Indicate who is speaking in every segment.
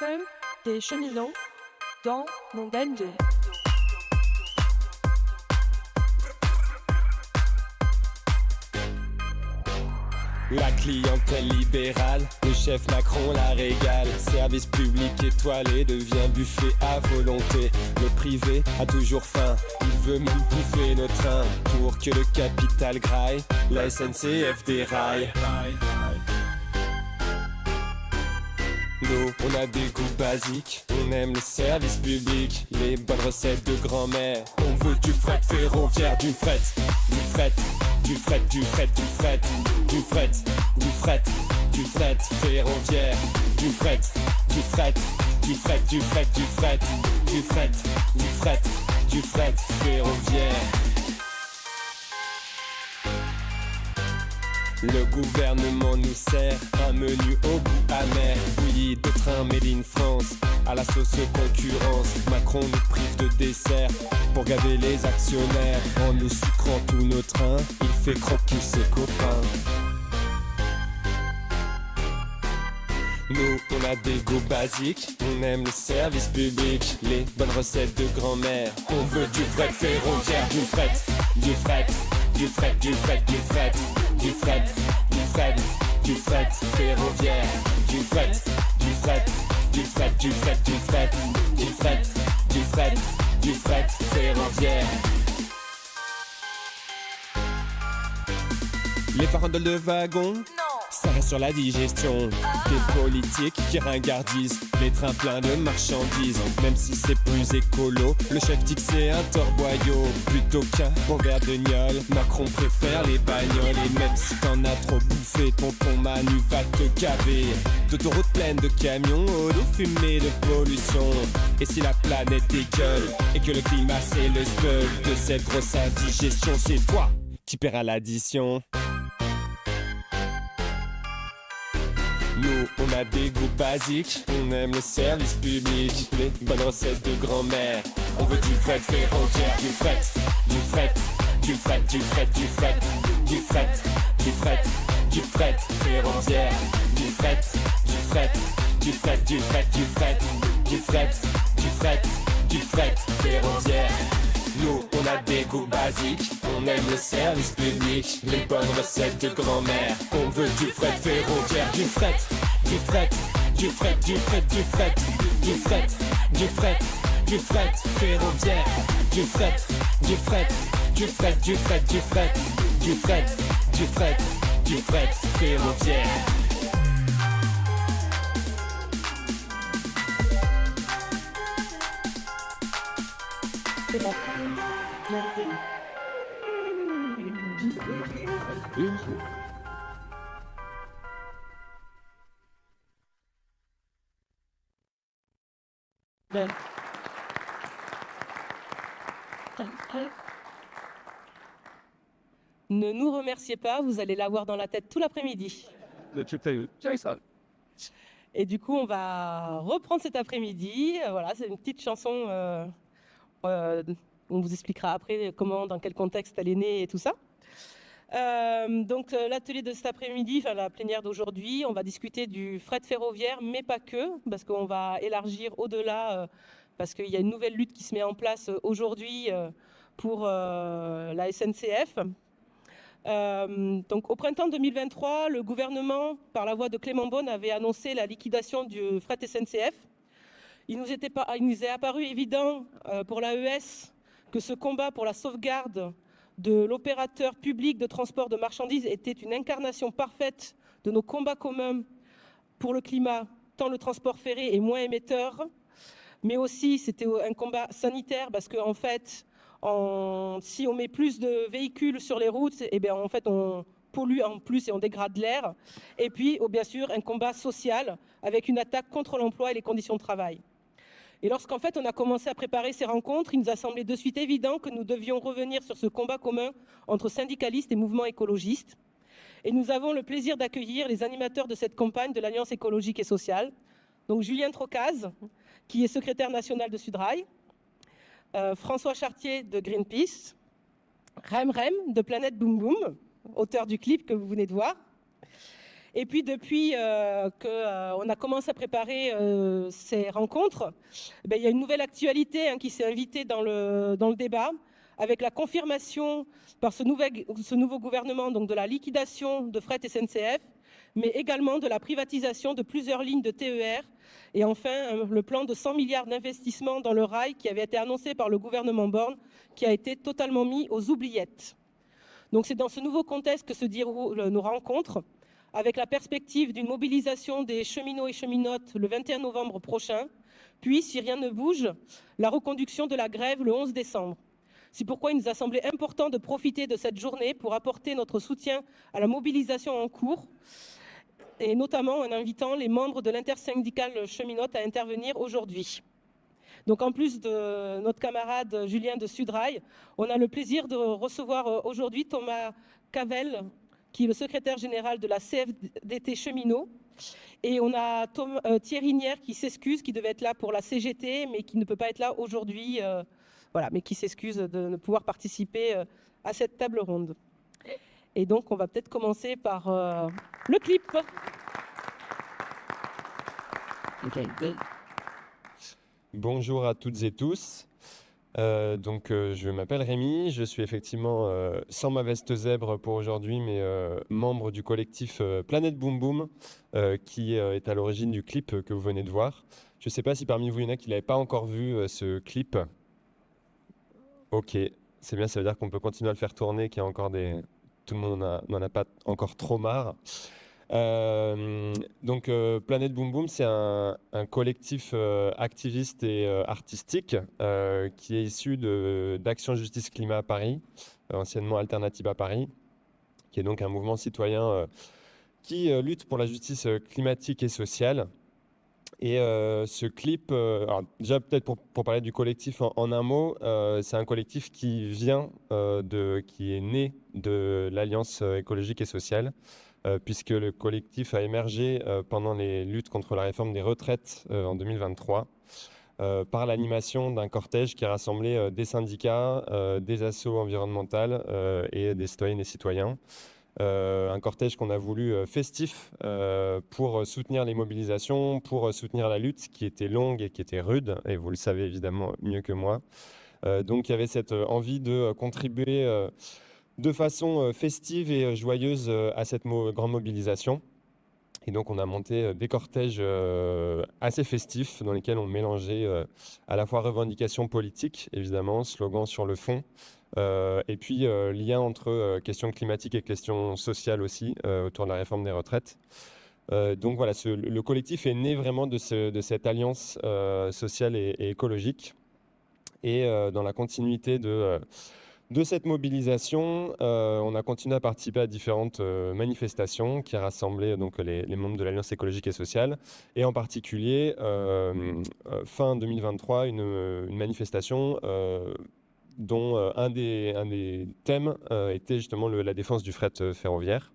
Speaker 1: comme des cheminots dans mon danger.
Speaker 2: La clientèle libérale, le chef Macron la régale. Service public étoilé devient buffet à volonté. Le privé a toujours faim, il veut nous bouffer nos trains. Pour que le capital graille, la SNCF déraille. Nous, on a des goûts basiques, on aime le service public, les bonnes recettes de grand-mère. On veut du fret ferroviaire, du fret, du fret, du fret, du fret, du fret, du fret, du fret, du fret ferroviaire, du fret, du fret, du fret, du fret, du fret, du fret, du fret, du fret ferroviaire. Le gouvernement nous sert un menu au goût amer. Bouillie de train made in France, à la sauce concurrence. Macron nous prive de dessert pour gaver les actionnaires. En nous sucrant tous nos trains, il fait croquer ses copains. Nous, on a des goûts basiques, on aime le service public, les bonnes recettes de grand-mère. On veut du fret ferroviaire, du fret, du fret, du fret, du fret, du fret, du fret, du fret, du fret ferroviaire, du fret, du fret, du fret, du fret, du fret, du fret, du fret, du fret ferroviaire. Les farandoles de wagons, ça reste sur la digestion. Des politiques qui ringardisent les trains pleins de marchandises. Même si c'est plus écolo, le chef dit que c'est un torboyau. Plutôt qu'un bon verre de gnôle, Macron préfère les bagnoles. Et même si t'en as trop bouffé, tonton Manu va te gaver d'autoroutes pleines de camions, d'eau fumée, de pollution. Et si la planète dégueule et que le climat c'est le spell de cette grosse indigestion, c'est toi qui paieras l'addition. Nous, on a des goûts basiques, on aime le service public, les bonnes recettes de grand-mère. On veut du fret ferroviaire, du fret, du fret, du fret, du fret, du fret, du fret, du fret, du fret ferroviaire, du fret, du fret, du fret, du fret, du fret, du fret, du fret, du fret ferroviaire. Nous, on a des goûts basiques, on aime le service public, les bonnes recettes de grand-mère. On veut du fret ferroviaire, du fret, du fret, du fret, du fret, du fret, du fret, du fret, du fret ferroviaire, du fret, du fret, du fret, du fret, du fret, du fret, du fret, du fret ferroviaire.
Speaker 3: Ne nous remerciez pas, vous allez l'avoir dans la tête tout l'après-midi. Et du coup, on va reprendre cet après-midi. Voilà, c'est une petite chanson. On vous expliquera après comment, dans quel contexte elle est née et tout ça. Donc l'atelier de cet après-midi, enfin la plénière d'aujourd'hui, on va discuter du fret ferroviaire, mais pas que, parce qu'on va élargir au-delà, parce qu'il y a une nouvelle lutte qui se met en place aujourd'hui pour la SNCF. Donc au printemps 2023, le gouvernement, par la voix de Clément Beaune, avait annoncé la liquidation du fret SNCF. Il nous est apparu évident pour l'AES que ce combat pour la sauvegarde de l'opérateur public de transport de marchandises était une incarnation parfaite de nos combats communs pour le climat, tant le transport ferré est moins émetteur, mais aussi c'était un combat sanitaire parce qu'en fait, si on met plus de véhicules sur les routes, eh bien, en fait, on pollue en plus et on dégrade l'air. Et puis, bien sûr, un combat social avec une attaque contre l'emploi et les conditions de travail. Et lorsqu'en fait on a commencé à préparer ces rencontres, il nous a semblé de suite évident que nous devions revenir sur ce combat commun entre syndicalistes et mouvements écologistes. Et nous avons le plaisir d'accueillir les animateurs de cette campagne de l'Alliance écologique et sociale. Donc Julien Trocaz, qui est secrétaire national de Sudrail, François Chartier de Greenpeace, Rem de Planète Boom Boom, auteur du clip que vous venez de voir, Et puis depuis qu'on a commencé à préparer ces rencontres, il y a une nouvelle actualité qui s'est invitée dans le débat, avec la confirmation par ce nouveau gouvernement donc, de la liquidation de Fret SNCF, mais également de la privatisation de plusieurs lignes de TER, et enfin le plan de 100 milliards d'investissements dans le rail qui avait été annoncé par le gouvernement Borne, qui a été totalement mis aux oubliettes. Donc c'est dans ce nouveau contexte que se déroulent nos rencontres, avec la perspective d'une mobilisation des cheminots et cheminotes le 21 novembre prochain, puis, si rien ne bouge, la reconduction de la grève le 11 décembre. C'est pourquoi il nous a semblé important de profiter de cette journée pour apporter notre soutien à la mobilisation en cours, et notamment en invitant les membres de l'intersyndicale cheminote à intervenir aujourd'hui. Donc en plus de notre camarade Julien de Sudrail, on a le plaisir de recevoir aujourd'hui Thomas Cavelle, qui est le secrétaire général de la CFDT Cheminot. Et on a Thierry Nière qui s'excuse, qui devait être là pour la CGT, mais qui ne peut pas être là aujourd'hui, mais qui s'excuse de ne pouvoir participer à cette table ronde. Et donc, on va peut-être commencer par le clip.
Speaker 4: Bonjour à toutes et tous. Je m'appelle Rémi, je suis effectivement sans ma veste zèbre pour aujourd'hui, mais membre du collectif Planète Boom Boom, qui est à l'origine du clip que vous venez de voir. Je ne sais pas si parmi vous il y en a qui n'avaient pas encore vu ce clip. Ok, c'est bien, ça veut dire qu'on peut continuer à le faire tourner, qu'il y a encore tout le monde n'en a pas encore trop marre. Planète Boom Boom, c'est un collectif activiste et artistique qui est issu d'Action Justice Climat à Paris, anciennement Alternative à Paris, qui est donc un mouvement citoyen qui lutte pour la justice climatique et sociale. Et ce clip, alors déjà peut-être pour parler du collectif en un mot, c'est un collectif qui est né de l'Alliance écologique et sociale, puisque le collectif a émergé pendant les luttes contre la réforme des retraites en 2023, par l'animation d'un cortège qui a rassemblé des syndicats, des assos environnementales et des citoyennes et citoyens. Un cortège qu'on a voulu festif pour soutenir les mobilisations, pour soutenir la lutte qui était longue et qui était rude, et vous le savez évidemment mieux que moi. Donc il y avait cette envie de contribuer de façon festive et joyeuse à cette grande mobilisation. Et donc on a monté des cortèges assez festifs dans lesquels on mélangeait à la fois revendications politiques, évidemment, slogans sur le fond, et puis lien entre questions climatiques et questions sociales aussi, autour de la réforme des retraites. Donc voilà, le collectif est né vraiment de cette alliance sociale et écologique. Et dans la continuité de cette mobilisation, on a continué à participer à différentes manifestations qui rassemblaient donc les membres de l'Alliance écologique et sociale, et en particulier fin 2023 une manifestation dont un des thèmes était justement la défense du fret ferroviaire.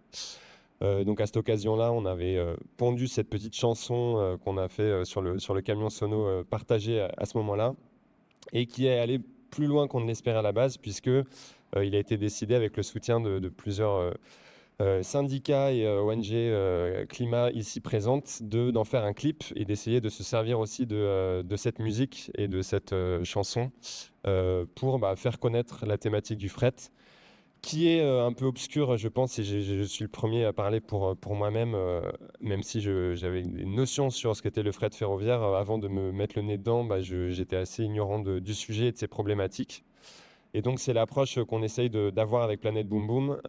Speaker 4: Donc à cette occasion-là, on avait pondu cette petite chanson qu'on a fait sur le camion sono partagé à ce moment-là, et qui est allé plus loin qu'on ne l'espérait à la base, puisque il a été décidé avec le soutien de plusieurs syndicats et ONG climat ici présentes d'en faire un clip et d'essayer de se servir aussi de cette musique et de cette chanson pour faire connaître la thématique du fret, qui est un peu obscure, je pense, et je suis le premier à parler pour moi-même, même si j'avais une notion sur ce qu'était le fret ferroviaire. Avant de me mettre le nez dedans, j'étais assez ignorant du sujet et de ses problématiques. Et donc, c'est l'approche qu'on essaye d'avoir avec Planète Boom Boom,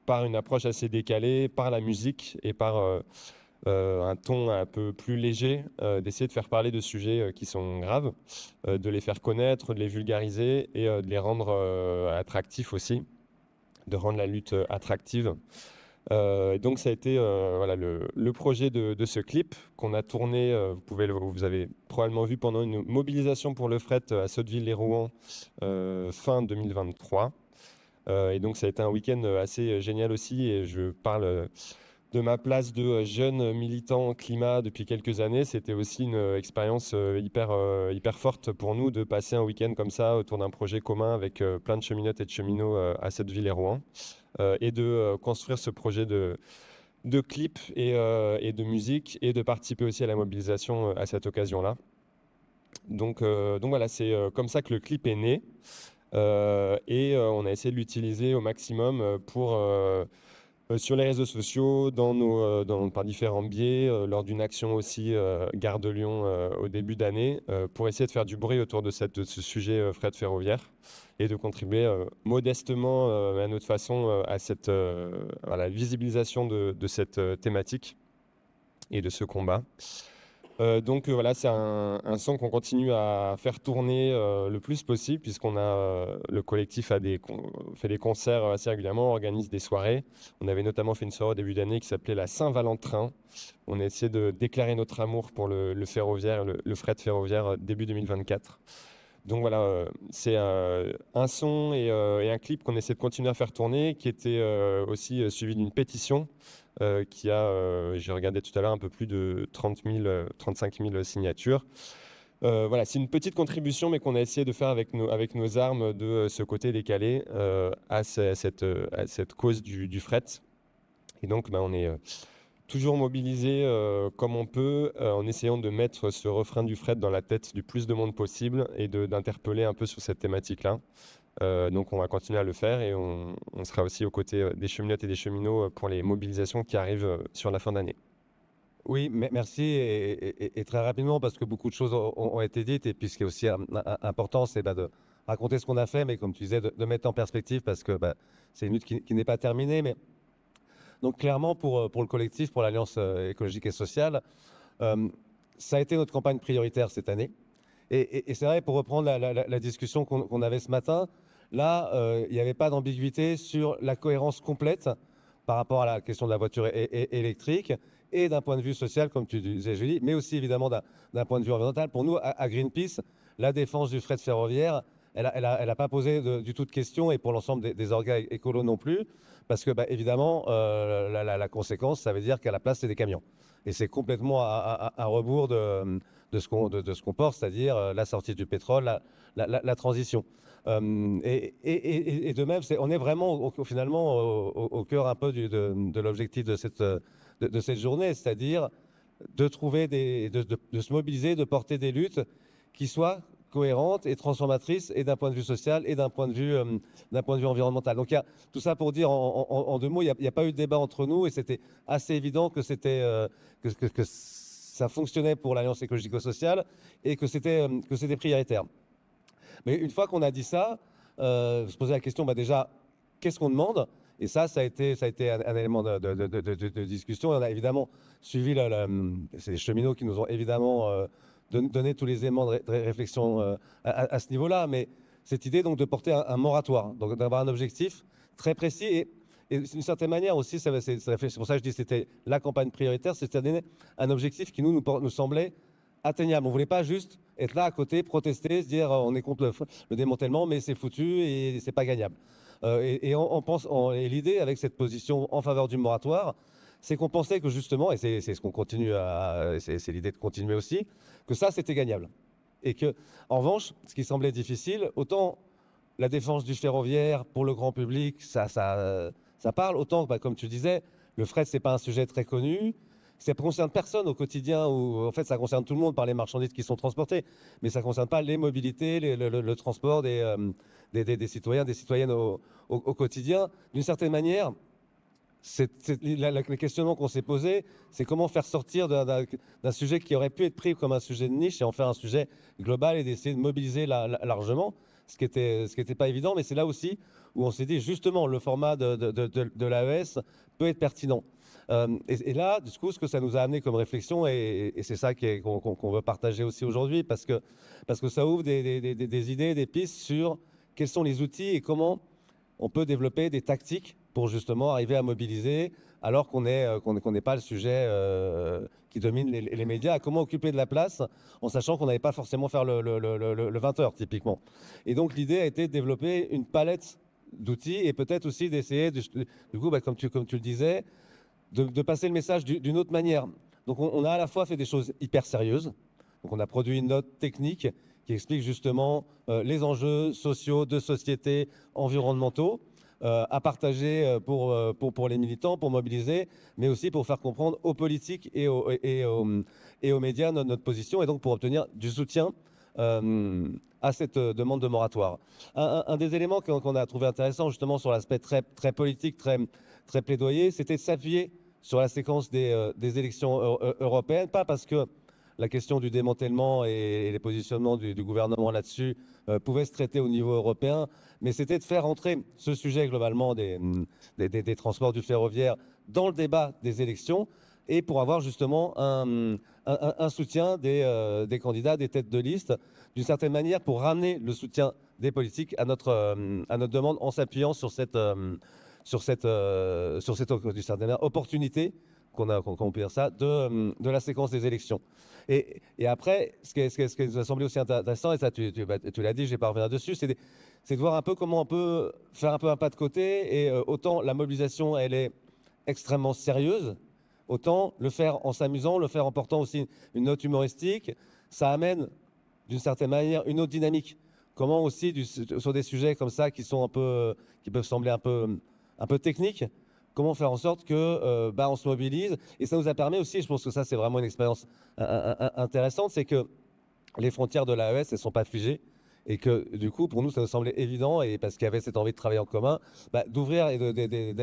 Speaker 4: par une approche assez décalée, par la musique et par un ton un peu plus léger, d'essayer de faire parler de sujets qui sont graves, de les faire connaître, de les vulgariser et de les rendre attractifs aussi, de rendre la lutte attractive. Donc ça a été le projet de ce clip qu'on a tourné, vous avez probablement vu pendant une mobilisation pour le fret à Sotteville-les-Rouen fin 2023. Et donc ça a été un week-end assez génial aussi, et je parle de ma place de jeune militant climat depuis quelques années. C'était aussi une expérience hyper forte pour nous de passer un week-end comme ça autour d'un projet commun avec plein de cheminotes et de cheminots à Sotteville-les-Rouen, et de construire ce projet de de clips et de musique et de participer aussi à la mobilisation à cette occasion-là. Donc voilà, c'est comme ça que le clip est né. On a essayé de l'utiliser au maximum sur les réseaux sociaux, par différents biais, lors d'une action aussi Gare de Lyon au début d'année, pour essayer de faire du bruit autour de ce sujet fret ferroviaire et de contribuer modestement à notre façon à la visibilisation de cette thématique et de ce combat. Voilà, c'est un son qu'on continue à faire tourner le plus possible, puisqu'on a le collectif fait des concerts assez régulièrement, organise des soirées. On avait notamment fait une soirée au début d'année qui s'appelait la Saint-Valentin. On a essayé de déclarer notre amour pour le ferroviaire, le fret ferroviaire début 2024. Donc voilà, c'est un son et un clip qu'on essaie de continuer à faire tourner, qui était aussi suivi d'une pétition qui a, j'ai regardé tout à l'heure, un peu plus de 35 000 signatures. Voilà, c'est une petite contribution, mais qu'on a essayé de faire avec nos armes de ce côté décalé à cette cause du fret. Et donc, on est toujours mobilisé comme on peut, en essayant de mettre ce refrain du fret dans la tête du plus de monde possible et d'interpeller un peu sur cette thématique-là. Donc on va continuer à le faire et on sera aussi aux côtés des cheminotes et des cheminots pour les mobilisations qui arrivent sur la fin d'année.
Speaker 5: Oui, merci et très rapidement parce que beaucoup de choses ont été dites et puis ce qui est aussi important, c'est de raconter ce qu'on a fait, mais comme tu disais, de mettre en perspective parce que c'est une lutte qui n'est pas terminée. Mais donc clairement pour le collectif, pour l'Alliance écologique et sociale, ça a été notre campagne prioritaire cette année. Et c'est vrai, pour reprendre la discussion qu'on avait ce matin, là, il n'y avait pas d'ambiguïté sur la cohérence complète par rapport à la question de la voiture électrique et d'un point de vue social, comme tu disais, Julie, mais aussi évidemment d'un point de vue environnemental. Pour nous, à Greenpeace, la défense du fret ferroviaire, elle a pas posé du tout de questions et pour l'ensemble des organes écolos non plus, parce que évidemment, la conséquence, ça veut dire qu'à la place, c'est des camions. Et c'est complètement à rebours de ce qu'on porte, c'est-à-dire la sortie du pétrole, la transition. Et de même, on est vraiment finalement au cœur un peu de l'objectif de cette journée, c'est-à-dire de trouver de se mobiliser, de porter des luttes qui soient cohérentes et transformatrices, et d'un point de vue social et d'un point de vue environnemental. Donc, tout ça pour dire en deux mots, il n'y a pas eu de débat entre nous et c'était assez évident que que ça fonctionnait pour l'Alliance écologico-sociale et que c'était prioritaire. Mais une fois qu'on a dit ça, se poser la question, déjà, qu'est-ce qu'on demande? Et ça a été un élément de discussion. Et on a évidemment suivi, c'est les cheminots qui nous ont évidemment donné tous les éléments de réflexion à ce niveau-là. Mais cette idée donc de porter un moratoire, donc d'avoir un objectif très précis et d'une certaine manière aussi, c'est pour ça que je dis que c'était la campagne prioritaire, c'est-à-dire un objectif qui nous semblait atteignable. On ne voulait pas juste être là à côté, protester, se dire on est contre le démantèlement, mais c'est foutu et c'est pas gagnable. Et l'idée avec cette position en faveur du moratoire, c'est qu'on pensait que justement, et c'est ce qu'on continue c'est l'idée de continuer aussi, que ça c'était gagnable. Et que, en revanche, ce qui semblait difficile, autant la défense du ferroviaire pour le grand public, ça parle, autant, comme tu disais, le fret c'est pas un sujet très connu. Ça ne concerne personne au quotidien, ou en fait ça concerne tout le monde par les marchandises qui sont transportées, mais ça ne concerne pas les mobilités, le transport des citoyens, des citoyennes au quotidien. D'une certaine manière, le questionnement qu'on s'est posé, c'est comment faire sortir d'un sujet qui aurait pu être pris comme un sujet de niche et en faire un sujet global et d'essayer de mobiliser largement, ce qui était pas évident, mais c'est là aussi où on s'est dit justement le format de l'AES peut être pertinent. Et là, du coup, ce que ça nous a amené comme réflexion, et c'est ça qu'on veut partager aussi aujourd'hui, parce que ça ouvre des idées, des pistes sur quels sont les outils et comment on peut développer des tactiques pour justement arriver à mobiliser, alors qu'on n'est pas le sujet qui domine les médias, comment occuper de la place en sachant qu'on n'allait pas forcément faire le 20h typiquement. Et donc l'idée a été de développer une palette d'outils et peut-être aussi d'essayer, du coup, comme tu le disais, de passer le message d'une autre manière. Donc on a à la fois fait des choses hyper sérieuses. Donc on a produit une note technique qui explique justement les enjeux sociaux, de société, environnementaux, à partager pour les militants, pour mobiliser, mais aussi pour faire comprendre aux politiques et aux médias notre position, et donc pour obtenir du soutien à cette demande de moratoire. Un des éléments qu'on a trouvé intéressant justement sur l'aspect très, très politique, très plaidoyer, c'était de s'appuyer sur la séquence des élections européennes, pas parce que la question du démantèlement et les positionnements du gouvernement là-dessus pouvaient se traiter au niveau européen, mais c'était de faire entrer ce sujet globalement des transports du ferroviaire dans le débat des élections, et pour avoir justement un soutien des candidats, des têtes de liste, d'une certaine manière pour ramener le soutien des politiques à notre demande, en s'appuyant sur cette d'une certaine manière, opportunité qu'on peut dire ça, de la séquence des élections. Et après, ce qui nous a semblé aussi intéressant, et ça tu l'as dit, je vais pas revenir dessus, c'est de voir un peu comment on peut faire un peu un pas de côté, et autant la mobilisation, elle est extrêmement sérieuse, autant le faire en s'amusant, le faire en portant aussi une note humoristique, ça amène d'une certaine manière une autre dynamique. Comment aussi, sur des sujets comme ça qui peuvent sembler un peu techniques, comment faire en sorte que on se mobilise. Et ça nous a permis aussi, je pense que ça c'est vraiment une expérience intéressante, c'est que les frontières de l'AES, elles ne sont pas figées, et que du coup pour nous ça nous semblait évident, et parce qu'il y avait cette envie de travailler en commun, d'ouvrir et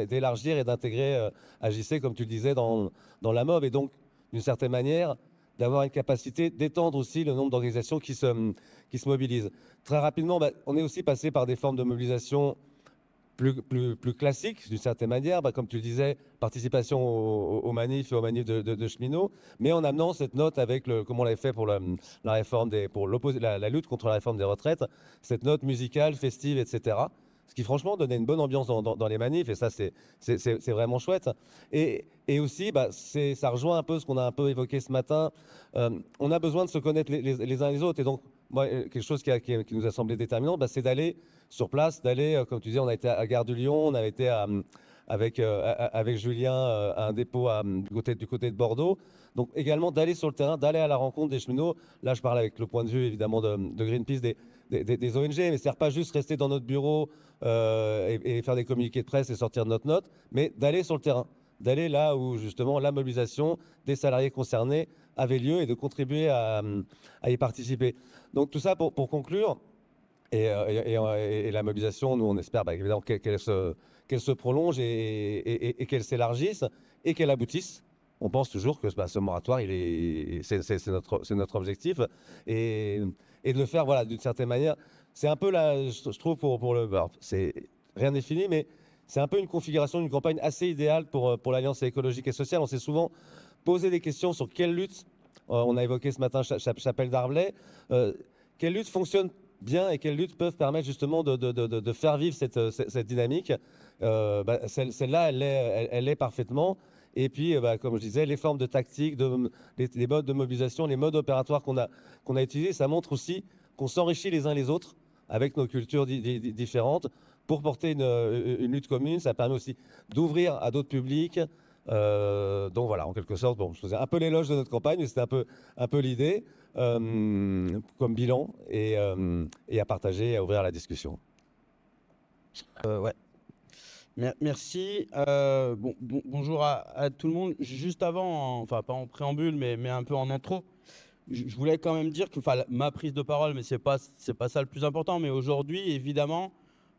Speaker 5: d'élargir et d'intégrer AJC, comme tu le disais, dans la MOB, et donc d'une certaine manière d'avoir une capacité d'étendre aussi le nombre d'organisations qui se mobilisent. Très rapidement, on est aussi passé par des formes de mobilisation plus classique, d'une certaine manière, comme tu le disais, participation aux manifs et aux manifs de cheminots, mais en amenant cette note avec, comme on l'avait fait pour la réforme la lutte contre la réforme des retraites, cette note musicale, festive, etc. Ce qui franchement donnait une bonne ambiance dans les manifs, et ça c'est vraiment chouette. Et aussi, ça rejoint un peu ce qu'on a un peu évoqué ce matin. On a besoin de se connaître les uns les autres, et donc moi, quelque chose qui nous a semblé déterminant, c'est d'aller sur place, comme tu disais, on a été à Gare du Lion, on a été avec Julien à un dépôt du côté de Bordeaux. Donc également d'aller sur le terrain, d'aller à la rencontre des cheminots. Là, je parle avec le point de vue évidemment de Greenpeace, des ONG, mais c'est-à-dire pas juste rester dans notre bureau et faire des communiqués de presse et sortir notre note, mais d'aller sur le terrain, d'aller là où justement la mobilisation des salariés concernés avait lieu, et de contribuer à y participer. Donc tout ça pour conclure, et la mobilisation, nous on espère évidemment qu'elle se prolonge et qu'elle s'élargisse et qu'elle aboutisse. On pense toujours que ce moratoire, c'est notre objectif, et de le faire d'une certaine manière. C'est un peu je trouve rien n'est fini, mais c'est un peu une configuration d'une campagne assez idéale pour l'Alliance écologique et sociale. On s'est souvent posé des questions sur quelle lutte, on a évoqué ce matin Chapelle Darblay, quelle lutte fonctionne bien et quelles luttes peuvent permettre justement de faire vivre cette dynamique. Celle-là, elle est parfaitement. Et puis, comme je disais, les formes de tactique, les modes de mobilisation, les modes opératoires qu'on a utilisés, ça montre aussi qu'on s'enrichit les uns les autres avec nos cultures différentes pour porter une lutte commune. Ça permet aussi d'ouvrir à d'autres publics. Donc voilà, en quelque sorte, je faisais un peu l'éloge de notre campagne, mais c'était un peu l'idée, comme bilan, et à partager et à ouvrir la discussion.
Speaker 6: Ouais. Merci. Bonjour à tout le monde. Juste avant, enfin pas en préambule, mais un peu en intro, je voulais quand même dire que, ma prise de parole, mais c'est pas ça le plus important, mais aujourd'hui, évidemment,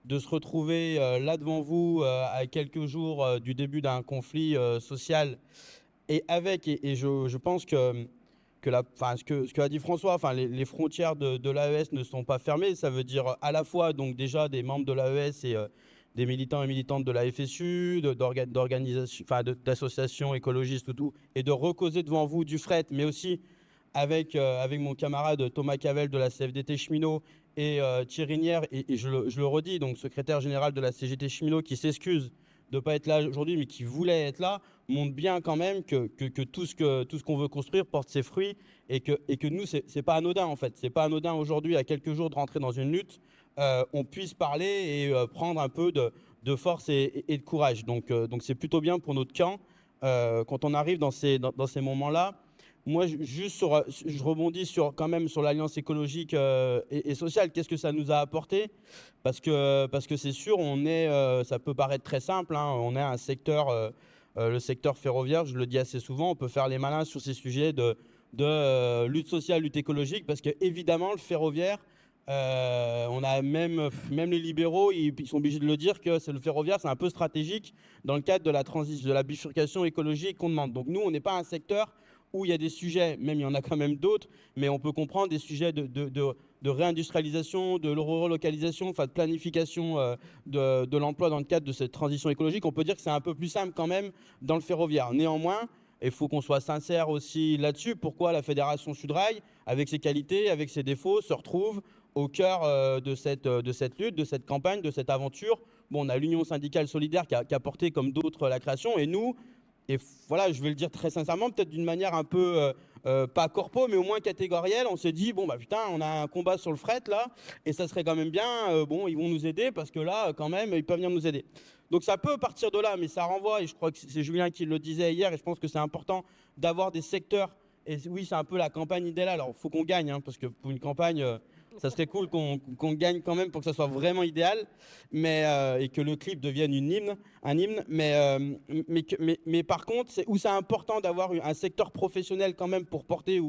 Speaker 6: de se retrouver là devant vous à quelques jours du début d'un conflit social, et je pense que ce que a dit François, les frontières de l'AES ne sont pas fermées. Ça veut dire à la fois donc déjà des membres de l'AES et des militants et militantes de la FSU, d'organisations, d'associations écologistes, tout, et de recauser devant vous du fret, mais aussi avec mon camarade Thomas Cavel de la CFDT Cheminot et Thierry Nière, et je le redis, donc secrétaire général de la CGT Cheminot, qui s'excuse de ne pas être là aujourd'hui, mais qui voulait être là, montre bien quand même que tout ce qu'on veut construire porte ses fruits, et que nous, c'est pas anodin en fait. C'est pas anodin aujourd'hui, à quelques jours de rentrer dans une lutte, on puisse parler et prendre un peu de force et de courage. Donc c'est plutôt bien pour notre camp quand on arrive dans ces moments-là moi, je rebondis quand même sur l'alliance écologique et sociale. Qu'est-ce que ça nous a apporté? Parce que c'est sûr, ça peut paraître très simple, hein, on est un secteur, le secteur ferroviaire, je le dis assez souvent, on peut faire les malins sur ces sujets de lutte sociale, lutte écologique, parce que évidemment, le ferroviaire, on a même les libéraux, ils sont obligés de le dire que le ferroviaire, c'est un peu stratégique dans le cadre de la transition, de la bifurcation écologique qu'on demande. Donc nous, on n'est pas un secteur où il y a des sujets, même il y en a quand même d'autres, mais on peut comprendre des sujets de réindustrialisation, de relocalisation, enfin de planification de l'emploi dans le cadre de cette transition écologique. On peut dire que c'est un peu plus simple quand même dans le ferroviaire. Néanmoins, il faut qu'on soit sincère aussi là-dessus. Pourquoi la Fédération Sudrail, avec ses qualités, avec ses défauts, se retrouve au cœur de cette lutte, de cette campagne, de cette aventure? Bon, on a l'Union syndicale solidaire qui a porté comme d'autres la création, et nous, et voilà, je vais le dire très sincèrement, peut-être d'une manière un peu, pas corpo, mais au moins catégorielle, on s'est dit, bon, bah putain, on a un combat sur le fret, là, et ça serait quand même bien, bon, ils vont nous aider, parce que là, quand même, ils peuvent venir nous aider. Donc ça peut partir de là, mais ça renvoie, et je crois que c'est Julien qui le disait hier, et je pense que c'est important d'avoir des secteurs, et oui, c'est un peu la campagne idéale, alors il faut qu'on gagne, hein, parce que pour une campagne... ça serait cool qu'on gagne quand même pour que ça soit vraiment idéal, et que le clip devienne un hymne. Mais par contre, c'est où c'est important d'avoir un secteur professionnel quand même pour porter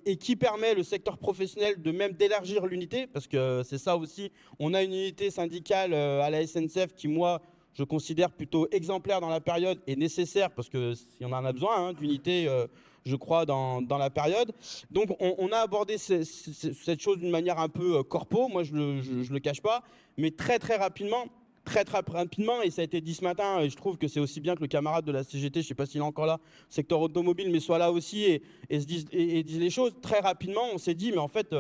Speaker 6: et qui permet le secteur professionnel de même d'élargir l'unité, parce que c'est ça aussi. On a une unité syndicale à la SNCF qui, moi, je considère plutôt exemplaire dans la période et nécessaire, parce que si on en a besoin, hein, d'unité, je crois, dans la période. Donc, on a abordé cette chose d'une manière un peu corpo, moi, je le cache pas, mais très rapidement, et ça a été dit ce matin, et je trouve que c'est aussi bien que le camarade de la CGT, je ne sais pas s'il est encore là, secteur automobile, mais soit là aussi et disent les choses. Très rapidement, on s'est dit, mais en fait...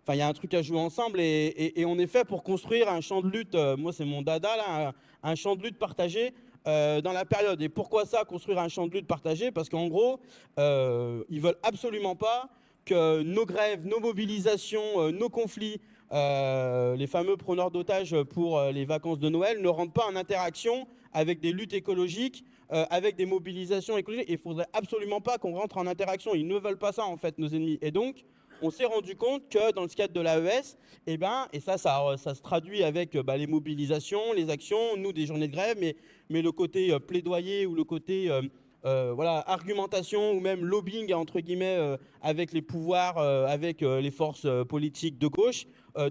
Speaker 6: il y a un truc à jouer ensemble et on est fait pour construire un champ de lutte. Moi, c'est mon dada, là, un champ de lutte partagé dans la période. Et pourquoi ça, construire un champ de lutte partagé? Parce qu'en gros, ils veulent absolument pas que nos grèves, nos mobilisations, nos conflits, les fameux preneurs d'otages pour les vacances de Noël ne rentrent pas en interaction avec des luttes écologiques, avec des mobilisations écologiques. Il ne faudrait absolument pas qu'on rentre en interaction. Ils ne veulent pas ça, en fait, nos ennemis. Et donc, on s'est rendu compte que dans le cadre de l'AES, et ça se traduit avec les mobilisations, les actions, nous des journées de grève, mais le côté plaidoyer ou le côté argumentation ou même lobbying entre guillemets avec les pouvoirs, avec les forces politiques de gauche,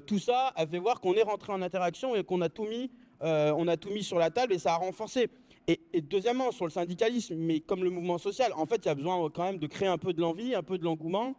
Speaker 6: tout ça a fait voir qu'on est rentré en interaction et qu'on a tout mis sur la table et ça a renforcé. Et deuxièmement, sur le syndicalisme, mais comme le mouvement social, en fait, il y a besoin quand même de créer un peu de l'envie, un peu de l'engouement.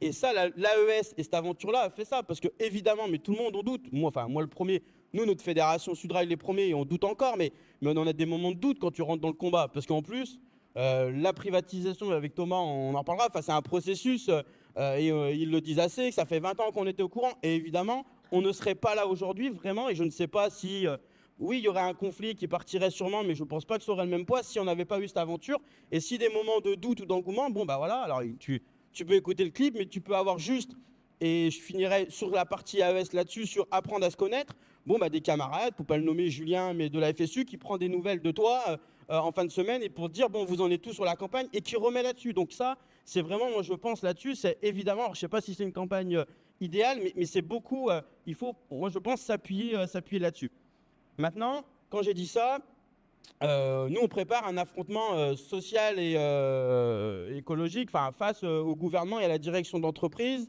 Speaker 6: Et ça, l'AES et cette aventure-là a fait ça, parce que évidemment, mais tout le monde en doute. Moi le premier, nous, notre fédération Sudrail les premiers, on doute encore, mais on en a des moments de doute quand tu rentres dans le combat, parce qu'en plus, la privatisation, avec Thomas, on en parlera, c'est un processus, ils le disent assez, que ça fait 20 ans qu'on était au courant, et évidemment, on ne serait pas là aujourd'hui, vraiment, et je ne sais pas si... oui, il y aurait un conflit qui partirait sûrement, mais je ne pense pas que ça aurait le même poids si on n'avait pas eu cette aventure, et si des moments de doute ou d'engouement, bon, bah voilà, alors tu peux écouter le clip, mais tu peux avoir juste, et je finirai sur la partie AES là-dessus, sur apprendre à se connaître, des camarades, pour pas le nommer Julien, mais de la FSU, qui prend des nouvelles de toi en fin de semaine, et pour dire, vous en êtes tous sur la campagne, et qui remet là-dessus. Donc ça, c'est vraiment, moi je pense là-dessus, c'est évidemment, alors, je sais pas si c'est une campagne idéale, mais c'est beaucoup, il faut, moi je pense, s'appuyer là-dessus. Maintenant, quand j'ai dit ça, nous, on prépare un affrontement social et écologique face au gouvernement et à la direction d'entreprise.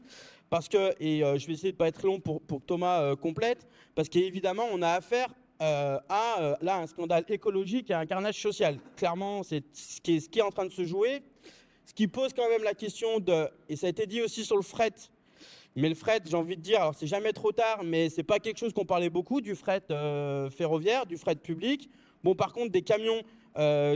Speaker 6: Parce que, je vais essayer de ne pas être long pour que Thomas complète, parce qu'évidemment, on a affaire à un scandale écologique et à un carnage social. Clairement, c'est ce qui est en train de se jouer. Ce qui pose quand même la question et ça a été dit aussi sur le fret, mais le fret, j'ai envie de dire, alors c'est jamais trop tard, mais c'est pas quelque chose qu'on parlait beaucoup, du fret ferroviaire, du fret public. Bon, par contre, des camions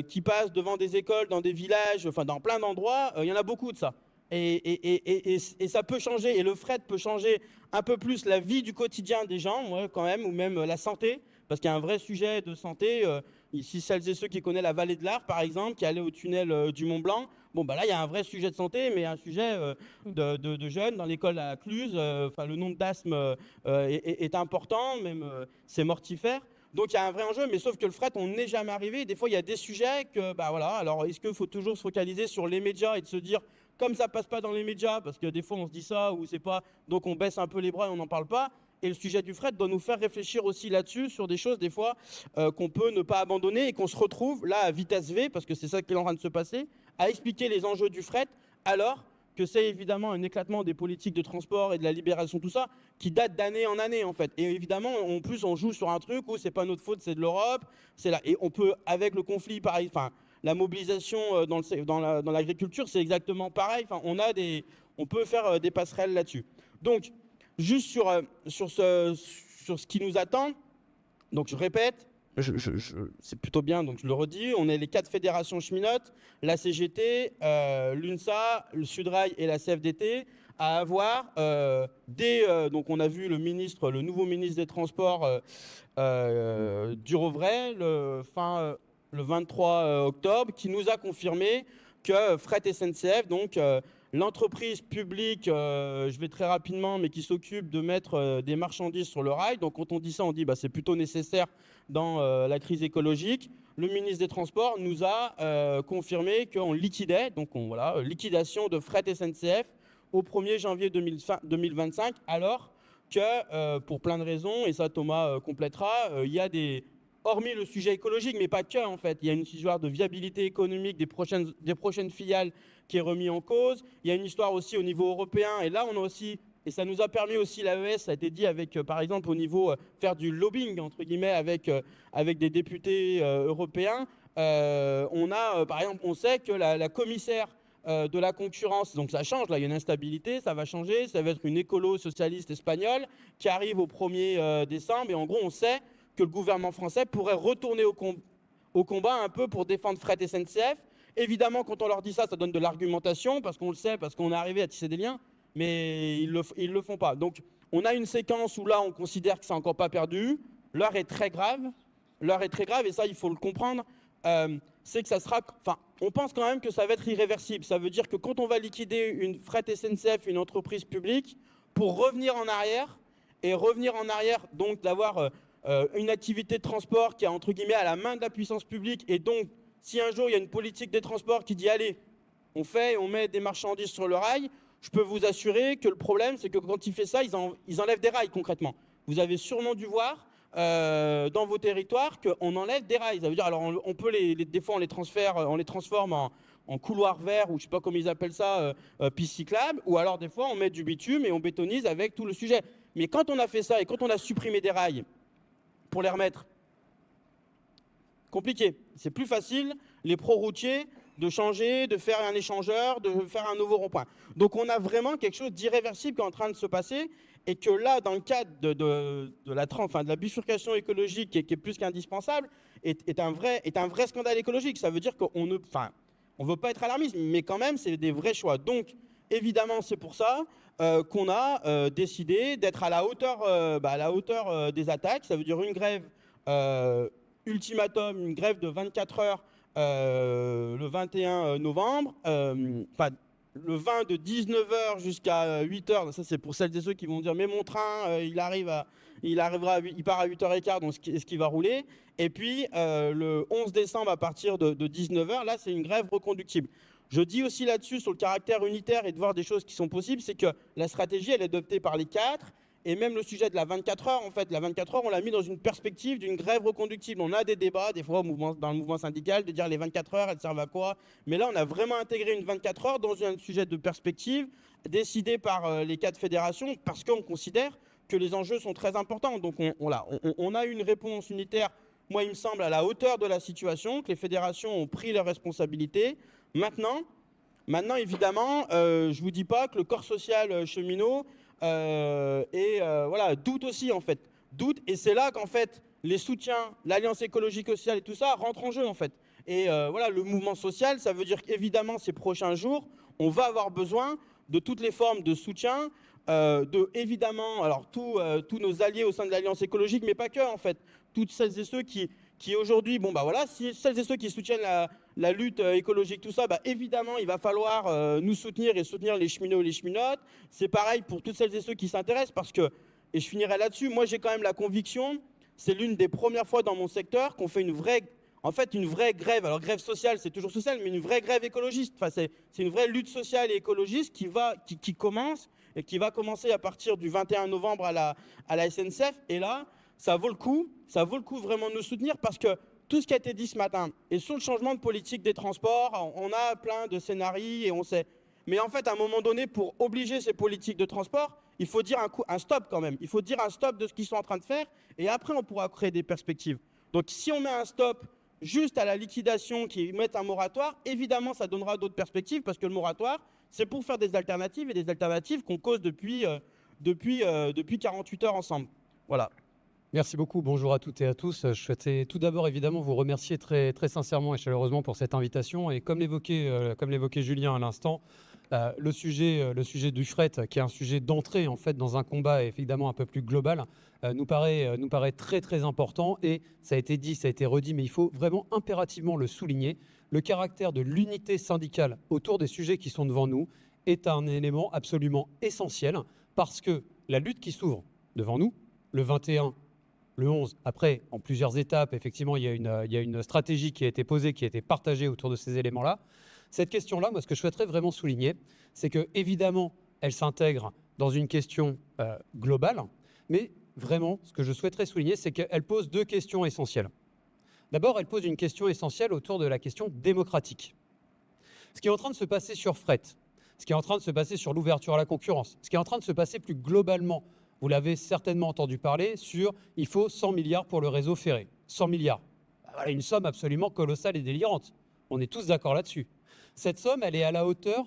Speaker 6: qui passent devant des écoles, dans des villages, dans plein d'endroits, il y en a beaucoup de ça. Et ça peut changer, et le fret peut changer un peu plus la vie du quotidien des gens, quand même, ou même la santé, parce qu'il y a un vrai sujet de santé. Ici, celles et ceux qui connaissent la vallée de l'Arve, par exemple, qui allaient au tunnel du Mont Blanc, là, il y a un vrai sujet de santé, mais un sujet de jeunes dans l'école à Cluse. Le nombre d'asthme est important, même c'est mortifère. Donc il y a un vrai enjeu, mais sauf que le fret, on n'est jamais arrivé. Des fois, il y a des sujets que, bah voilà, alors est-ce qu'il faut toujours se focaliser sur les médias et de se dire, comme ça passe pas dans les médias, parce que des fois on se dit ça ou c'est pas, donc on baisse un peu les bras et on n'en parle pas. Et le sujet du fret doit nous faire réfléchir aussi là-dessus, sur des choses des fois qu'on peut ne pas abandonner et qu'on se retrouve là à vitesse V, parce que c'est ça qui est en train de se passer, à expliquer les enjeux du fret, alors que c'est évidemment un éclatement des politiques de transport et de la libération, tout ça, qui date d'année en année en fait. Et évidemment, en plus, on joue sur un truc où c'est pas notre faute, c'est de l'Europe, c'est là. Et on peut, avec le conflit, pareil, enfin, la mobilisation dans l'agriculture, c'est exactement pareil. Enfin, on peut faire des passerelles là-dessus. Donc, juste sur ce qui nous attend, donc je répète, c'est plutôt bien, donc je le redis, on est les 4 fédérations cheminotes, la CGT, l'UNSA, le Sudrail et la CFDT, à avoir, donc on a vu le nouveau ministre des Transports, Durovray, le 23 octobre, qui nous a confirmé que Fret SNCF, donc l'entreprise publique, je vais très rapidement, mais qui s'occupe de mettre des marchandises sur le rail. Donc quand on dit ça, on dit bah, c'est plutôt nécessaire dans la crise écologique. Le ministre des Transports nous a confirmé qu'on liquidait, donc liquidation de Fret SNCF au 1er janvier 2025, alors que pour plein de raisons, et ça Thomas complétera, il y a hormis le sujet écologique, mais pas que en fait, il y a une histoire de viabilité économique des prochaines filiales qui est remis en cause. Il y a une histoire aussi au niveau européen, et là on a aussi, et ça nous a permis aussi, l'AES, ça a été dit avec, par exemple, au niveau faire du lobbying, entre guillemets, avec des députés européens. Par exemple, on sait que la commissaire de la concurrence, donc ça change, là il y a une instabilité, ça va changer, ça va être une écolo-socialiste espagnole qui arrive au 1er décembre, et en gros on sait que le gouvernement français pourrait retourner au combat un peu pour défendre Fret SNCF. Évidemment, quand on leur dit ça, ça donne de l'argumentation, parce qu'on le sait, parce qu'on est arrivé à tisser des liens, mais ils le font pas. Donc, on a une séquence où là, on considère que c'est encore pas perdu. L'heure est très grave. Et ça, il faut le comprendre. C'est que ça sera... Enfin, on pense quand même que ça va être irréversible. Ça veut dire que quand on va liquider une Fret SNCF, une entreprise publique, pour revenir en arrière, donc d'avoir... une activité de transport qui est entre guillemets à la main de la puissance publique, et donc si un jour il y a une politique des transports qui dit allez, on met des marchandises sur le rail, je peux vous assurer que le problème c'est que quand il fait ça, ils enlèvent des rails concrètement. Vous avez sûrement dû voir dans vos territoires qu'on enlève des rails. Ça veut dire, alors on peut des fois on les transforme en couloir vert, ou je sais pas comment ils appellent ça, piste cyclable, ou alors des fois on met du bitume et on bétonise avec tout le sujet. Mais quand on a fait ça et quand on a supprimé des rails pour les remettre, compliqué. C'est plus facile, les pro-routiers, de changer, de faire un échangeur, de faire un nouveau rond-point. Donc on a vraiment quelque chose d'irréversible qui est en train de se passer, et que là, dans le cadre de la bifurcation écologique qui est plus qu'indispensable, est un vrai scandale écologique. Ça veut dire qu'on ne... Enfin, on ne veut pas être alarmiste, mais quand même, c'est des vrais choix. Donc, évidemment, c'est pour ça qu'on a décidé d'être à la hauteur des attaques. Ça veut dire une grève ultimatum, une grève de 24 heures le 21 novembre, le 20 de 19h jusqu'à 8h. Ça, c'est pour celles et ceux qui vont dire mais mon train, il part à 8h15, donc est-ce qu'il va rouler? Et puis le 11 décembre à partir de 19h, là, c'est une grève reconductible. Je dis aussi là-dessus, sur le caractère unitaire et de voir des choses qui sont possibles, c'est que la stratégie, elle est adoptée par les 4, et même le sujet de la 24 heures, en fait, la 24 heures, on l'a mis dans une perspective d'une grève reconductible. On a des débats, des fois, dans le mouvement syndical, de dire les 24 heures, elles servent à quoi? Mais là, on a vraiment intégré une 24 heures dans un sujet de perspective, décidé par les 4 fédérations, parce qu'on considère que les enjeux sont très importants. Donc, on a une réponse unitaire, moi, il me semble, à la hauteur de la situation, que les fédérations ont pris leurs responsabilités. Maintenant, évidemment, je ne vous dis pas que le corps social cheminot doute aussi, en fait. Doute, et c'est là qu'en fait, les soutiens, l'Alliance écologique sociale et tout ça rentrent en jeu, en fait. Et le mouvement social, ça veut dire qu'évidemment, ces prochains jours, on va avoir besoin de toutes les formes de soutien, évidemment, alors tous nos alliés au sein de l'Alliance écologique, mais pas que, en fait. Toutes celles et ceux qui aujourd'hui, si celles et ceux qui soutiennent la lutte écologique, tout ça, évidemment, il va falloir nous soutenir et soutenir les cheminots et les cheminotes. C'est pareil pour toutes celles et ceux qui s'intéressent, parce que, et je finirai là-dessus, moi j'ai quand même la conviction c'est l'une des premières fois dans mon secteur qu'on fait une vraie grève. Alors grève sociale, c'est toujours social, mais une vraie grève écologiste. Enfin, c'est une vraie lutte sociale et écologiste qui commence et qui va commencer à partir du 21 novembre à la SNCF. Et là, ça vaut le coup vraiment de nous soutenir parce que tout ce qui a été dit ce matin, et sur le changement de politique des transports, on a plein de scénarios et on sait. Mais en fait, à un moment donné, pour obliger ces politiques de transport, il faut dire un stop quand même. Il faut dire un stop de ce qu'ils sont en train de faire et après, on pourra créer des perspectives. Donc, si on met un stop juste à la liquidation, qui met un moratoire, évidemment, ça donnera d'autres perspectives parce que le moratoire, c'est pour faire des alternatives et des alternatives qu'on cause depuis 48 heures ensemble. Voilà.
Speaker 7: Merci beaucoup, bonjour à toutes et à tous. Je souhaitais tout d'abord évidemment vous remercier très, très sincèrement et chaleureusement pour cette invitation. Et comme l'évoquait Julien à l'instant, le sujet du fret, qui est un sujet d'entrée en fait dans un combat évidemment un peu plus global, nous paraît très très important. Et ça a été dit, ça a été redit, mais il faut vraiment impérativement le souligner. Le caractère de l'unité syndicale autour des sujets qui sont devant nous est un élément absolument essentiel parce que la lutte qui s'ouvre devant nous, le 21, le 11, après, en plusieurs étapes, effectivement, il y a une stratégie qui a été posée, qui a été partagée autour de ces éléments-là. Cette question-là, moi, ce que je souhaiterais vraiment souligner, c'est que évidemment, elle s'intègre dans une question globale, mais vraiment, ce que je souhaiterais souligner, c'est qu'elle pose deux questions essentielles. D'abord, elle pose une question essentielle autour de la question démocratique. Ce qui est en train de se passer sur fret, ce qui est en train de se passer sur l'ouverture à la concurrence, ce qui est en train de se passer plus globalement. Vous l'avez certainement entendu parler sur « il faut 100 milliards pour le réseau ferré ». 100 milliards. Voilà une somme absolument colossale et délirante. On est tous d'accord là-dessus. Cette somme, elle est à la hauteur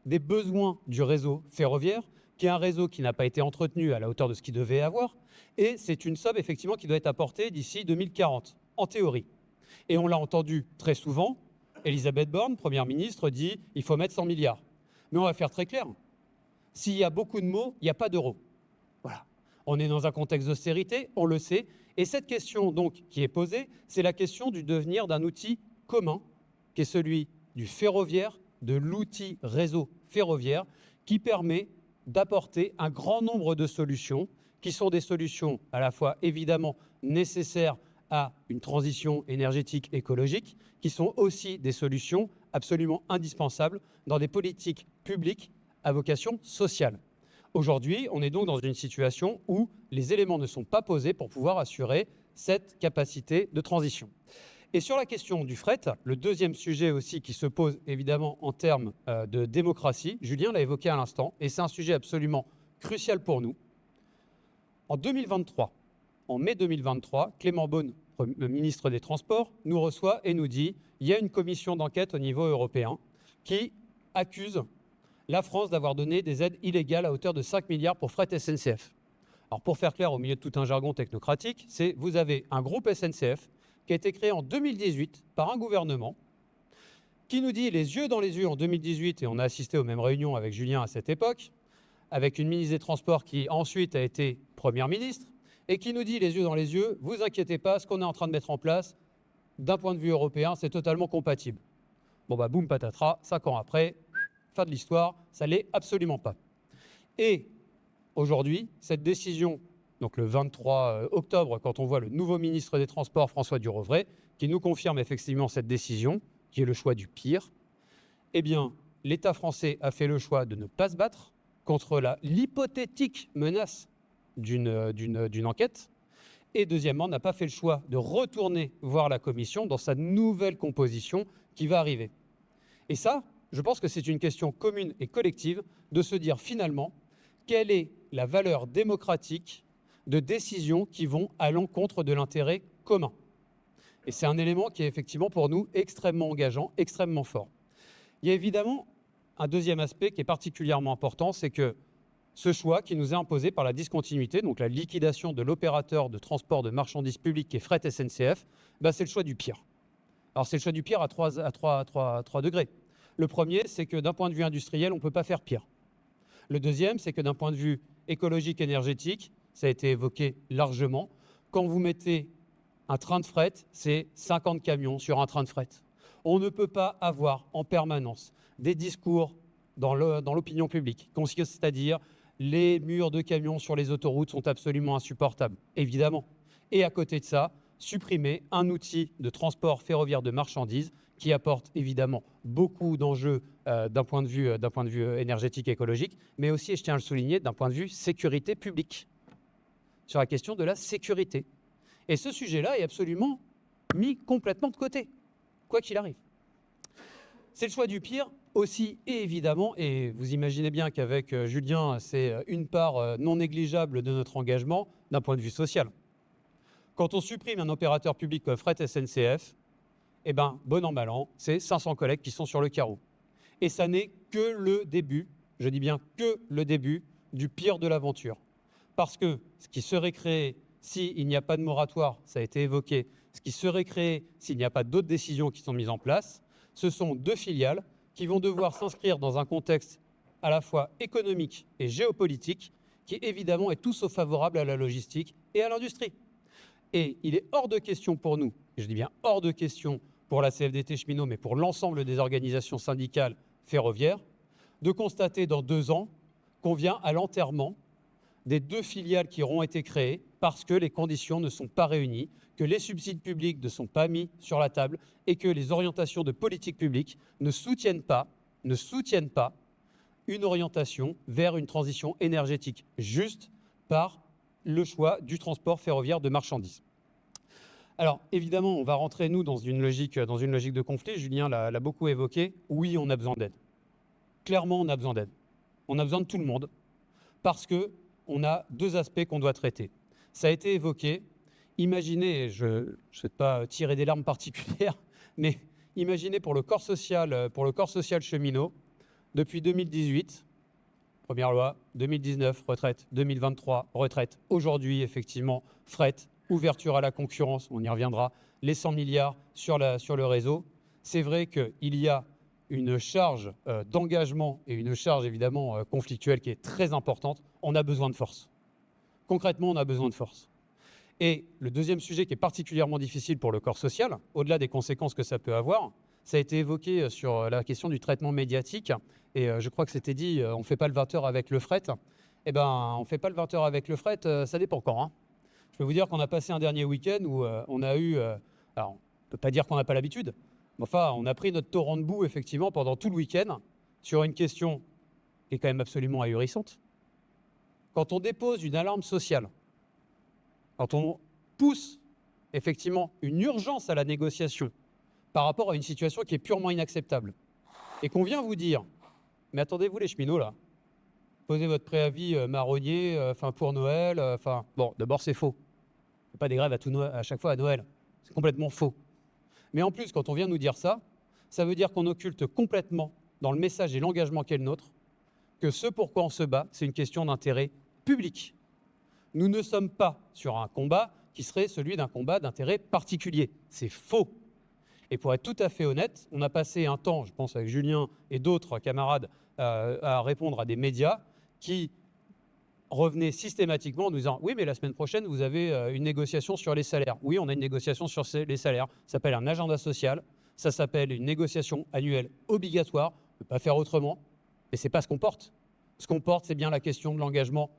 Speaker 7: des besoins du réseau ferroviaire, qui est un réseau qui n'a pas été entretenu à la hauteur de ce qu'il devait avoir. Et c'est une somme, effectivement, qui doit être apportée d'ici 2040, en théorie. Et on l'a entendu très souvent. Elisabeth Borne, Première ministre, dit « il faut mettre 100 milliards ». Mais on va faire très clair. S'il y a beaucoup de mots, il n'y a pas d'euros. Voilà. On est dans un contexte d'austérité, on le sait. Et cette question donc qui est posée, c'est la question du devenir d'un outil commun, qui est celui du ferroviaire, de l'outil réseau ferroviaire, qui permet d'apporter un grand nombre de solutions, qui sont des solutions à la fois évidemment nécessaires à une transition énergétique écologique, qui sont aussi des solutions absolument indispensables dans des politiques publiques à vocation sociale. Aujourd'hui, on est donc dans une situation où les éléments ne sont pas posés pour pouvoir assurer cette capacité de transition. Et sur la question du fret, le deuxième sujet aussi qui se pose évidemment en termes de démocratie, Julien l'a évoqué à l'instant, et c'est un sujet absolument crucial pour nous. En 2023, en mai 2023, Clément Beaune, le ministre des Transports, nous reçoit et nous dit « il y a une commission d'enquête au niveau européen qui accuse la France d'avoir donné des aides illégales à hauteur de 5 milliards pour fret SNCF. » Alors pour faire clair, au milieu de tout un jargon technocratique, c'est vous avez un groupe SNCF qui a été créé en 2018 par un gouvernement qui nous dit les yeux dans les yeux en 2018, et on a assisté aux mêmes réunions avec Julien à cette époque, avec une ministre des Transports qui ensuite a été Première ministre, et qui nous dit les yeux dans les yeux, vous inquiétez pas, ce qu'on est en train de mettre en place, d'un point de vue européen, c'est totalement compatible. Bon bah boum patatras, 5 ans après, fin de l'histoire, ça l'est absolument pas. Et aujourd'hui, cette décision, donc le 23 octobre, quand on voit le nouveau ministre des Transports, François Durovray, qui nous confirme effectivement cette décision, qui est le choix du pire, eh bien, l'État français a fait le choix de ne pas se battre contre l'hypothétique menace d'une enquête, et deuxièmement, n'a pas fait le choix de retourner voir la Commission dans sa nouvelle composition qui va arriver. Et ça, je pense que c'est une question commune et collective de se dire finalement quelle est la valeur démocratique de décisions qui vont à l'encontre de l'intérêt commun. Et c'est un élément qui est effectivement pour nous extrêmement engageant, extrêmement fort. Il y a évidemment un deuxième aspect qui est particulièrement important, c'est que ce choix qui nous est imposé par la discontinuité, donc la liquidation de l'opérateur de transport de marchandises publiques qui est Fret SNCF, c'est le choix du pire. Alors c'est le choix du pire à trois degrés. Le premier, c'est que d'un point de vue industriel, on ne peut pas faire pire. Le deuxième, c'est que d'un point de vue écologique, énergétique, ça a été évoqué largement, quand vous mettez un train de fret, c'est 50 camions sur un train de fret. On ne peut pas avoir en permanence des discours dans l'opinion publique, c'est-à-dire les murs de camions sur les autoroutes sont absolument insupportables, évidemment. Et à côté de ça, supprimer un outil de transport ferroviaire de marchandises qui apporte évidemment beaucoup d'enjeux d'un point de vue énergétique et écologique, mais aussi, et je tiens à le souligner, d'un point de vue sécurité publique, sur la question de la sécurité. Et ce sujet-là est absolument mis complètement de côté, quoi qu'il arrive. C'est le choix du pire aussi, et évidemment, et vous imaginez bien qu'avec Julien, c'est une part non négligeable de notre engagement d'un point de vue social. Quand on supprime un opérateur public comme Fret SNCF, eh ben, bon an, mal an, c'est 500 collègues qui sont sur le carreau. Et ça n'est que le début, je dis bien que le début, du pire de l'aventure. Parce que ce qui serait créé s'il n'y a pas de moratoire, ça a été évoqué, ce qui serait créé s'il n'y a pas d'autres décisions qui sont mises en place, ce sont 2 filiales qui vont devoir s'inscrire dans un contexte à la fois économique et géopolitique qui évidemment est tout sauf favorable à la logistique et à l'industrie. Et il est hors de question pour nous, et je dis bien hors de question pour la CFDT cheminot, mais pour l'ensemble des organisations syndicales ferroviaires, de constater dans 2 ans qu'on vient à l'enterrement des 2 filiales qui auront été créées parce que les conditions ne sont pas réunies, que les subsides publics ne sont pas mis sur la table et que les orientations de politique publique ne soutiennent pas une orientation vers une transition énergétique juste par le choix du transport ferroviaire de marchandises. Alors, évidemment, on va rentrer, nous, dans une logique de conflit. Julien l'a beaucoup évoqué. Oui, on a besoin d'aide. Clairement, on a besoin d'aide. On a besoin de tout le monde parce qu'on a 2 aspects qu'on doit traiter. Ça a été évoqué. Imaginez, je ne souhaite pas tirer des larmes particulières, mais imaginez pour le corps social cheminot, depuis 2018, première loi, 2019, retraite, 2023, retraite. Aujourd'hui, effectivement, fret, ouverture à la concurrence, on y reviendra, les 100 milliards sur le réseau. C'est vrai qu'il y a une charge d'engagement et une charge évidemment conflictuelle qui est très importante. On a besoin de force. Concrètement, on a besoin de force. Et le deuxième sujet qui est particulièrement difficile pour le corps social, au-delà des conséquences que ça peut avoir, ça a été évoqué sur la question du traitement médiatique. Et je crois que c'était dit, on ne fait pas le 20h avec le fret. Eh bien, on ne fait pas le 20h avec le fret, ça dépend quand. Hein. Je peux vous dire qu'on a passé un dernier week-end où on a eu... alors, on ne peut pas dire qu'on n'a pas l'habitude, mais enfin, on a pris notre torrent de boue, effectivement, pendant tout le week-end, sur une question qui est quand même absolument ahurissante. Quand on dépose une alarme sociale, quand on pousse, effectivement, une urgence à la négociation par rapport à une situation qui est purement inacceptable, et qu'on vient vous dire, mais attendez-vous les cheminots, là, posez votre préavis marronnier pour Noël, bon, d'abord, c'est faux. Il n'y a pas des grèves à chaque fois à Noël. C'est complètement faux. Mais en plus, quand on vient nous dire ça, ça veut dire qu'on occulte complètement, dans le message et l'engagement qu'est le nôtre, que ce pourquoi on se bat, c'est une question d'intérêt public. Nous ne sommes pas sur un combat qui serait celui d'un combat d'intérêt particulier. C'est faux. Et pour être tout à fait honnête, on a passé un temps, je pense avec Julien et d'autres camarades, à répondre à des médias qui revenaient systématiquement en nous disant « Oui, mais la semaine prochaine, vous avez une négociation sur les salaires. » Oui, on a une négociation sur les salaires. Ça s'appelle un agenda social. Ça s'appelle une négociation annuelle obligatoire. On ne peut pas faire autrement. Mais ce n'est pas ce qu'on porte. Ce qu'on porte, c'est bien la question de l'engagement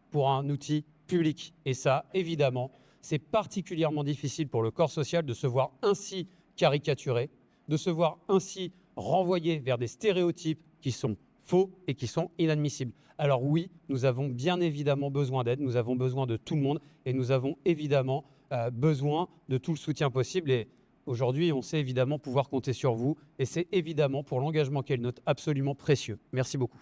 Speaker 7: pour un outil public. Et ça, évidemment, c'est particulièrement difficile pour le corps social de se voir ainsi caricaturé, de se voir ainsi renvoyé vers des stéréotypes qui sont faux et qui sont inadmissibles. Alors oui, nous avons bien évidemment besoin d'aide, nous avons besoin de tout le monde et nous avons évidemment besoin de tout le soutien possible. Et aujourd'hui, on sait évidemment pouvoir compter sur vous et c'est évidemment pour l'engagement qu'est le nôtre absolument précieux. Merci beaucoup.